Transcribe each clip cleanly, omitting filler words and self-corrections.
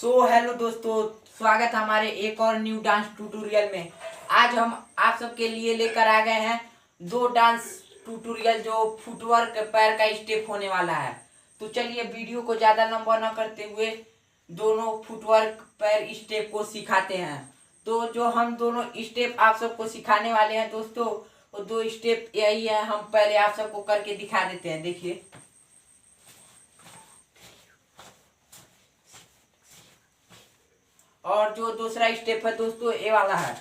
Hello दोस्तों, स्वागत है हमारे एक और न्यू डांस ट्यूटोरियल में। आज हम आप सबके लिए लेकर आ गए हैं दो डांस ट्यूटोरियल जो फुटवर्क पैर का स्टेप होने वाला है। तो चलिए वीडियो को ज़्यादा लंबा न करते हुए दोनों फुटवर्क पैर स्टेप को सिखाते हैं। तो जो हम दोनों स्टेप आप सबको सिखाने वाले हैं दोस्तों, वो दो स्टेप यही है। हम पहले आप सबको करके दिखा देते हैं, देखिए। और जो दूसरा स्टेप है दोस्तों, ये वाला है।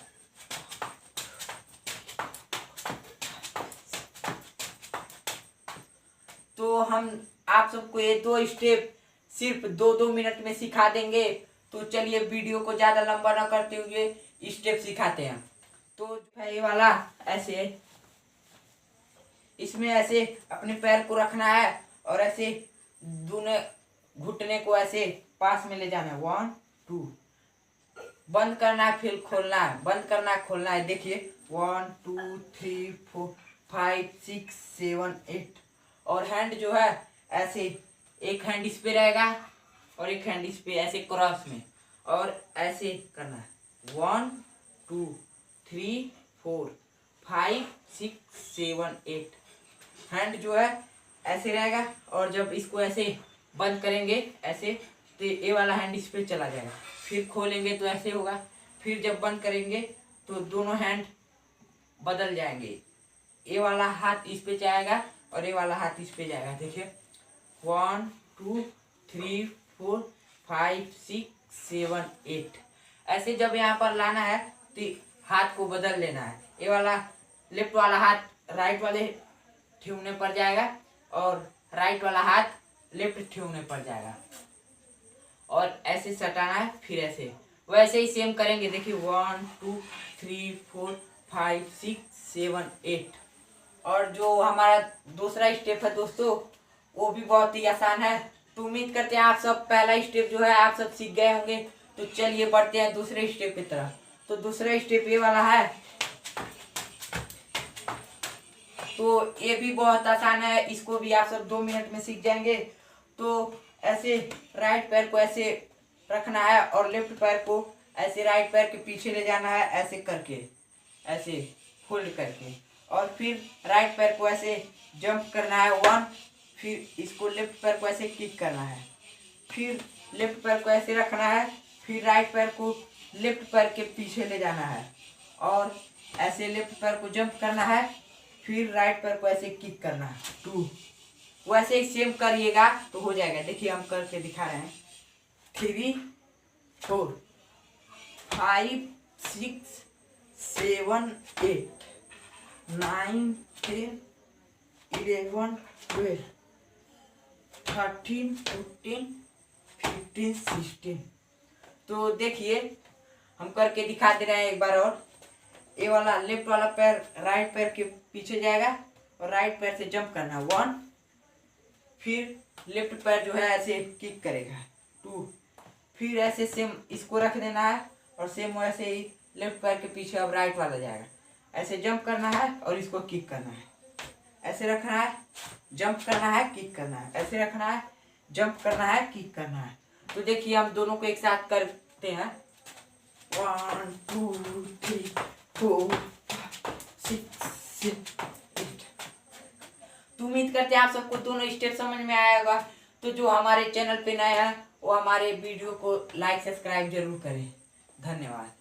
तो हम आप सबको ये दो स्टेप सिर्फ 2-2 मिनट में सिखा देंगे। तो चलिए वीडियो को ज़्यादा लंबा न करते हुए स्टेप सिखाते हैं। तो ये वाला ऐसे, इसमें ऐसे अपने पैर को रखना है और ऐसे दोनों घुटने को ऐसे पास में ले जाना है। 1 2 बंद करना है, फिर खोलना है, बंद करना है, खोलना है। देखिए 1 2 3 4 5 6 7 8। और हैंड जो है ऐसे, एक हैंड इस पे रहेगा और एक हैंड इस पे ऐसे क्रॉस में, और ऐसे करना है। 1 2 3 4 5 6 7 8। हैंड जो है ऐसे रहेगा, और जब इसको ऐसे बंद करेंगे ऐसे, तो ये वाला हैंड इस पे चला जाएगा। फिर खोलेंगे तो ऐसे होगा। फिर जब बंद करेंगे तो दोनों हैंड बदल जाएंगे। ये वाला हाथ इस पे जाएगा और ये वाला हाथ इस पे जाएगा। देखिए 1 2 3 4 5 6 7 8। ऐसे जब यहाँ पर लाना है तो हाथ को बदल लेना है। ये वाला लेफ्ट वाला हाथ राइट वाले ठेवने पर जाएगा और राइट वाला हाथ लेफ्ट ठेवने पर जाएगा, और ऐसे सटाना है। फिर ऐसे वैसे ही सेम करेंगे। देखिए 1 2 3 4 5 6 7 8। और जो हमारा दूसरा स्टेप है दोस्तों, वो भी बहुत ही आसान है। तो उम्मीद करते हैं आप सब पहला स्टेप जो है आप सब सीख गए होंगे। तो चलिए बढ़ते हैं दूसरे स्टेप की तरफ। तो दूसरा स्टेप ये वाला है। तो ये भी बहुत आसान है, इसको भी आप सब 2 मिनट में सीख जाएंगे। तो ऐसे राइट पैर को ऐसे रखना है और लेफ्ट पैर को ऐसे राइट पैर के पीछे ले जाना है, ऐसे करके, ऐसे फोल्ड करके। और फिर राइट पैर को ऐसे जंप करना है 1। फिर इसको लेफ्ट पैर को ऐसे किक करना है। फिर लेफ्ट पैर को ऐसे रखना है। फिर राइट पैर को लेफ्ट पैर के पीछे ले जाना है और ऐसे लेफ्ट पैर को जंप करना है। फिर राइट पैर को ऐसे किक करना है 2। वैसे ही सेम करिएगा तो हो जाएगा। देखिए हम करके दिखा रहे हैं। 3 4 5 6 7 8 9 10 11 12 13 14 15 16। तो देखिए हम करके दिखा दे रहे हैं एक बार और। ये वाला लेफ्ट वाला पैर राइट पैर के पीछे जाएगा और राइट पैर से जंप करना है 1। फिर लेफ्ट पैर जो है ऐसे किक करेगा 2। फिर ऐसे सेम इसको रख देना है और सेम वैसे ही लेफ्ट पैर के पीछे अब राइट वाला जाएगा। ऐसे जंप करना है और इसको किक करना है। ऐसे रखना है, जंप करना है, किक करना है। ऐसे रखना है, जंप करना है, किक करना है। तो देखिए हम दोनों को एक साथ करते हैं। 1 2 3 4 5 6 7 8। तो उम्मीद करते हैं आप सबको दोनों स्टेप समझ में आया होगा। तो जो हमारे चैनल पे नए हैं वो हमारे वीडियो को लाइक सब्सक्राइब जरूर करें। धन्यवाद।